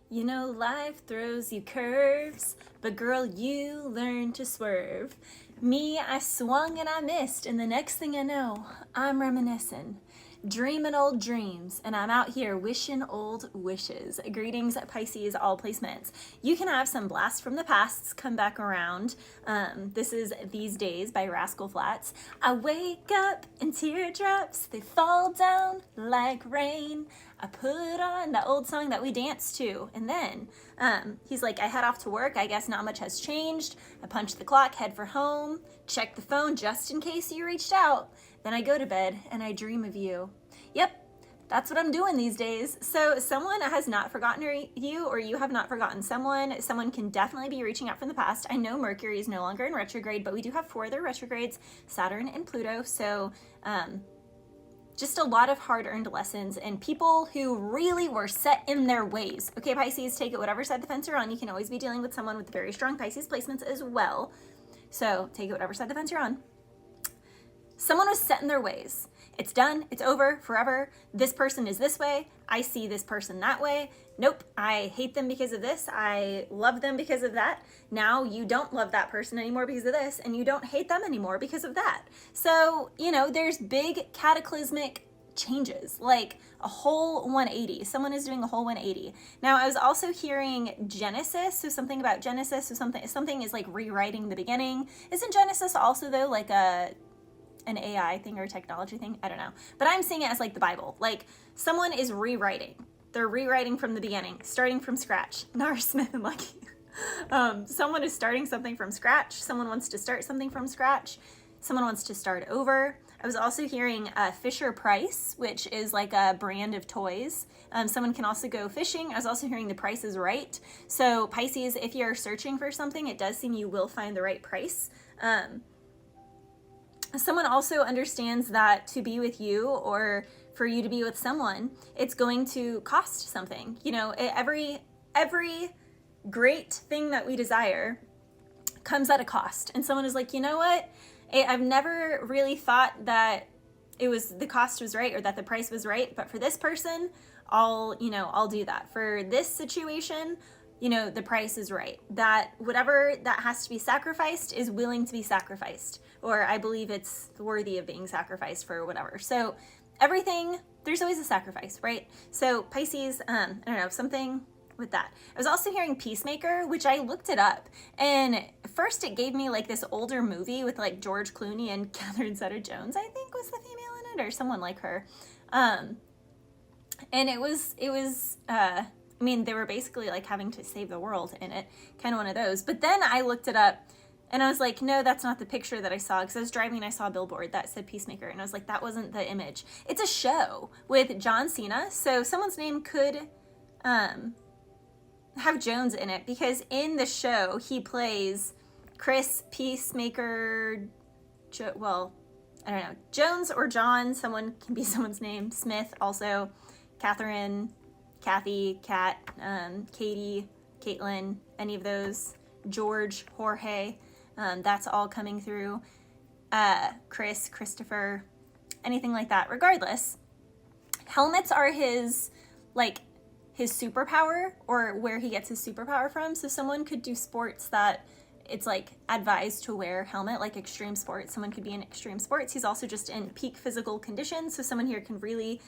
You know, life throws you curves, but girl, you learn to swerve. Me, I swung and I missed, and the next thing I know, I'm reminiscing, dreaming old dreams, and I'm out here wishing old wishes. Greetings, Pisces, all placements. You can have some blasts from the pasts come back around. This is These Days by Rascal Flatts. I wake up and teardrops, they fall down like rain. I put on the old song that we danced to, and then he's like, I head off to work. I guess not much has changed. I punch the clock, head for home, check the phone just in case you reached out. Then I go to bed and I dream of you. Yep, that's what I'm doing these days. So someone has not forgotten you, or you have not forgotten someone. Someone can definitely be reaching out from the past. I know Mercury is no longer in retrograde, but we do have 4 other retrogrades, Saturn and Pluto. So just a lot of hard-earned lessons and people who really were set in their ways. Okay, Pisces, take it whatever side the fence you're on. You can always be dealing with someone with very strong Pisces placements as well. So take it whatever side the fence you're on. Someone was set in their ways. It's done, it's over, forever. This person is this way. I see this person that way. Nope, I hate them because of this. I love them because of that. Now you don't love that person anymore because of this, and you don't hate them anymore because of that. So, you know, there's big cataclysmic changes, like a whole 180. Someone is doing a whole 180. Now, I was also hearing Genesis, so something about Genesis, so something is like rewriting the beginning. Isn't Genesis also though like an AI thing or a technology thing? I don't know. But I'm seeing it as like the Bible. Like someone is rewriting. They're rewriting from the beginning, starting from scratch. Nara Smith and Lucky. Someone is starting something from scratch. Someone wants to start something from scratch. Someone wants to start over. I was also hearing Fisher Price, which is like a brand of toys. Someone can also go fishing. I was also hearing The Price is Right. So Pisces, if you're searching for something, it does seem you will find the right price. Someone also understands that to be with you, or for you to be with someone, it's going to cost something. You know, every great thing that we desire comes at a cost. And someone is like, you know what? I've never really thought that the cost was right or that the price was right, but for this person, I'll do that. For this situation, you know, the price is right. That whatever that has to be sacrificed is willing to be sacrificed, or I believe it's worthy of being sacrificed for whatever. So everything, there's always a sacrifice, right? So Pisces, I don't know, something with that. I was also hearing Peacemaker, which I looked it up, and first it gave me like this older movie with like George Clooney and Catherine Zeta-Jones, I think was the female in it, or someone like her. And it was I mean, they were basically like having to save the world in it, kind of one of those. But then I looked it up and I was like, no, that's not the picture that I saw, because I was driving and I saw a billboard that said Peacemaker, and I was like, that wasn't the image. It's a show with John Cena, so someone's name could have Jones in it, because in the show he plays Chris Peacemaker, well, I don't know, Jones or John, someone can be someone's name, Smith also, Catherine, Kathy, Kat, Katie, Caitlin, any of those, George, Jorge, that's all coming through, Chris, Christopher, anything like that. Regardless, helmets are his superpower, or where he gets his superpower from. So someone could do sports that it's like advised to wear helmet, like extreme sports. Someone could be in extreme sports. He's also just in peak physical condition. So someone here can really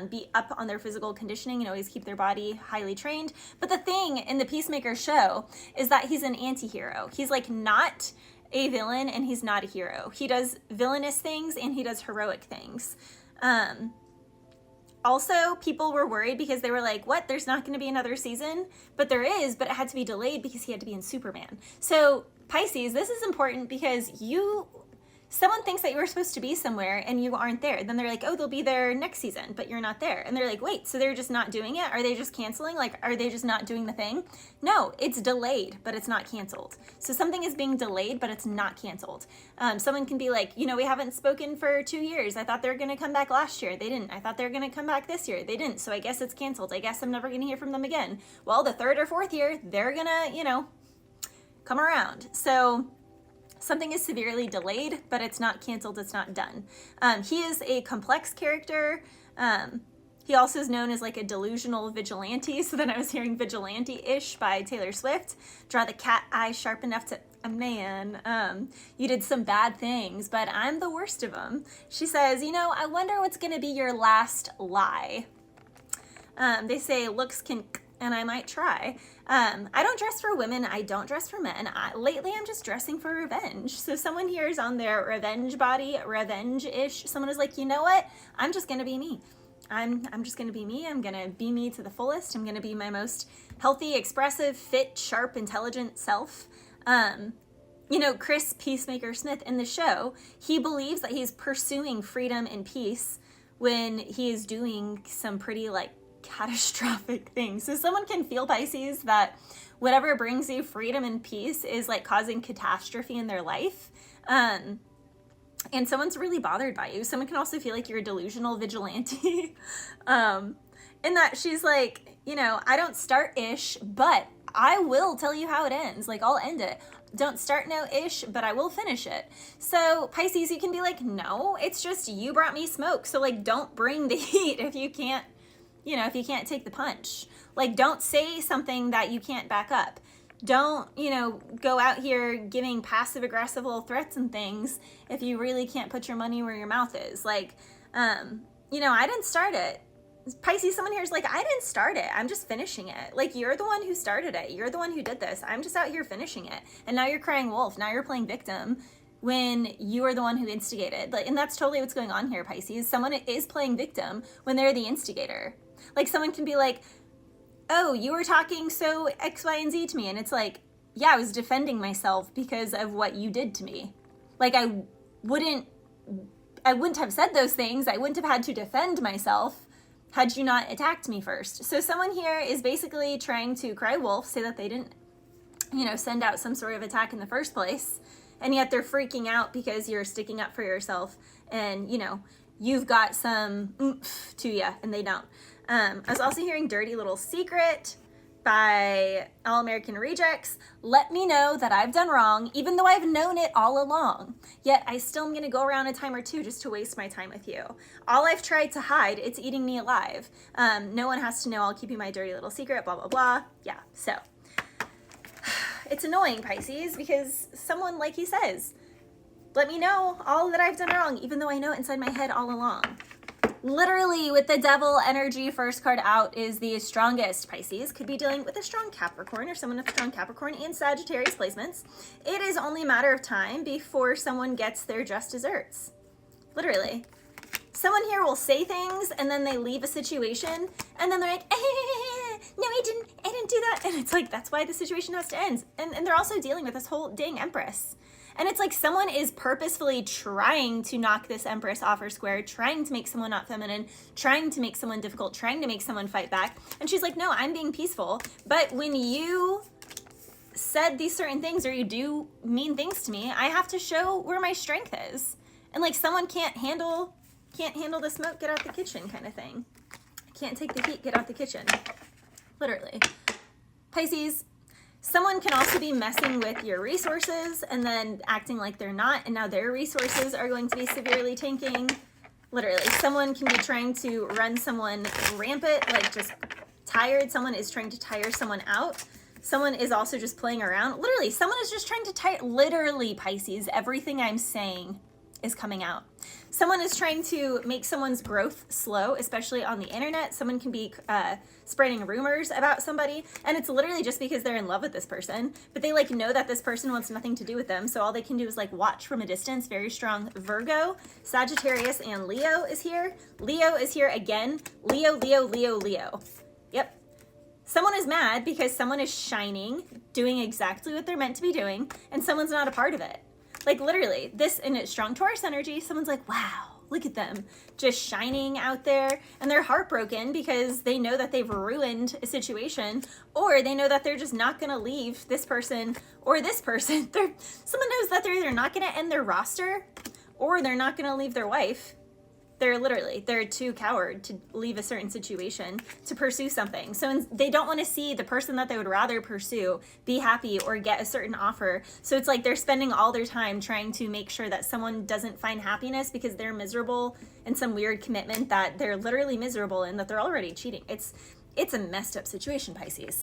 be up on their physical conditioning and always keep their body highly trained. But the thing in the Peacemaker show is that he's an anti-hero. He's like not a villain and he's not a hero. He does villainous things and he does heroic things. Also, people were worried because they were like, what? There's not going to be another season? But there is, but it had to be delayed because he had to be in Superman. So, Pisces, this is important because someone thinks that you were supposed to be somewhere and you aren't there. Then they're like, oh, they'll be there next season, but you're not there. And they're like, wait, so they're just not doing it? Are they just canceling? Like, are they just not doing the thing? No, it's delayed, but it's not canceled. So something is being delayed, but it's not canceled. Someone can be like, you know, we haven't spoken for 2 years. I thought they were going to come back last year. They didn't. I thought they were going to come back this year. They didn't. So I guess it's canceled. I guess I'm never going to hear from them again. Well, the 3rd or 4th year, they're going to, come around. So something is severely delayed, but it's not canceled, it's not done. He is a complex character. He also is known as like a delusional vigilante. So then I was hearing vigilante-ish by Taylor Swift. Draw the cat eye sharp enough to, man, you did some bad things, but I'm the worst of them. She says, you know, I wonder what's going to be your last lie. They say looks can, and I might try. I don't dress for women. I don't dress for men. Lately, I'm just dressing for revenge. So someone here is on their revenge body, revenge-ish. Someone is like, you know what? I'm just going to be me. I'm just going to be me. I'm going to be me to the fullest. I'm going to be my most healthy, expressive, fit, sharp, intelligent self. You know, Chris Peacemaker Smith in the show, he believes that he's pursuing freedom and peace when he is doing some pretty like catastrophic things. So someone can feel, Pisces, that whatever brings you freedom and peace is like causing catastrophe in their life. And someone's really bothered by you. Someone can also feel like you're a delusional vigilante. In that she's like, you know, I don't start ish, but I will tell you how it ends. Like, I'll end it. Don't start no ish, but I will finish it. So Pisces, you can be like, no, it's just you brought me smoke. So like, don't bring the heat if you can't, you know, if you can't take the punch. Like, don't say something that you can't back up. Don't, you know, go out here giving passive aggressive little threats and things if you really can't put your money where your mouth is. Like, you know, I didn't start it. Pisces, someone here is like, I didn't start it. I'm just finishing it. Like, you're the one who started it. You're the one who did this. I'm just out here finishing it. And now you're crying wolf. Now you're playing victim when you are the one who instigated. Like, and that's totally what's going on here, Pisces. Someone is playing victim when they're the instigator. Like, someone can be like, oh, you were talking so X, Y, and Z to me. And it's like, yeah, I was defending myself because of what you did to me. Like, I wouldn't have said those things. I wouldn't have had to defend myself had you not attacked me first. So someone here is basically trying to cry wolf, say that they didn't, you know, send out some sort of attack in the first place. And yet they're freaking out because you're sticking up for yourself and, you know, you've got some oomph to you and they don't. I was also hearing Dirty Little Secret by All American Rejects. Let me know that I've done wrong, even though I've known it all along. Yet I still am going to go around a time or two just to waste my time with you. All I've tried to hide, it's eating me alive. No one has to know. I'll keep you my dirty little secret, blah, blah, blah. Yeah, so it's annoying, Pisces, because someone, like he says, let me know all that I've done wrong, even though I know it inside my head all along. Literally, with the devil energy, first card out is the strongest. Pisces could be dealing with a strong Capricorn or someone with strong Capricorn and Sagittarius placements. It is only a matter of time before someone gets their just desserts. Literally. Someone here will say things and then they leave a situation and then they're like, no, I didn't do that. And it's like, that's why the situation has to end. And they're also dealing with this whole dang Empress. And it's like someone is purposefully trying to knock this Empress off her square, trying to make someone not feminine, trying to make someone difficult, trying to make someone fight back. And she's like, no, I'm being peaceful. But when you said these certain things or you do mean things to me, I have to show where my strength is. And like someone can't handle the smoke, get out the kitchen kind of thing. Can't take the heat, get out the kitchen. Literally. Pisces, someone can also be messing with your resources and then acting like they're not, and now their resources are going to be severely tanking. Literally, someone can be trying to run someone rampant, like just tired. Someone is trying to tire someone out. Someone is also just playing around. Literally, someone is just trying to tire. Literally, Pisces, everything I'm saying is coming out. Someone is trying to make someone's growth slow, especially on the internet. Someone can be spreading rumors about somebody, and it's literally just because they're in love with this person, but they like know that this person wants nothing to do with them, so all they can do is like watch from a distance. Very strong Virgo, Sagittarius, and Leo is here. Leo is here again. Leo, Leo, Leo, Leo. Yep. Someone is mad because someone is shining, doing exactly what they're meant to be doing, and someone's not a part of it. Like literally, this in its strong Taurus energy, someone's like, wow, look at them just shining out there, and they're heartbroken because they know that they've ruined a situation, or they know that they're just not going to leave this person or this person. Someone knows that they're either not going to end their roster or they're not going to leave their wife. they're too coward to leave a certain situation to pursue something. So they don't want to see the person that they would rather pursue be happy or get a certain offer. So it's like they're spending all their time trying to make sure that someone doesn't find happiness because they're miserable in some weird commitment that they're literally miserable in, that they're already cheating. It's a messed up situation, Pisces.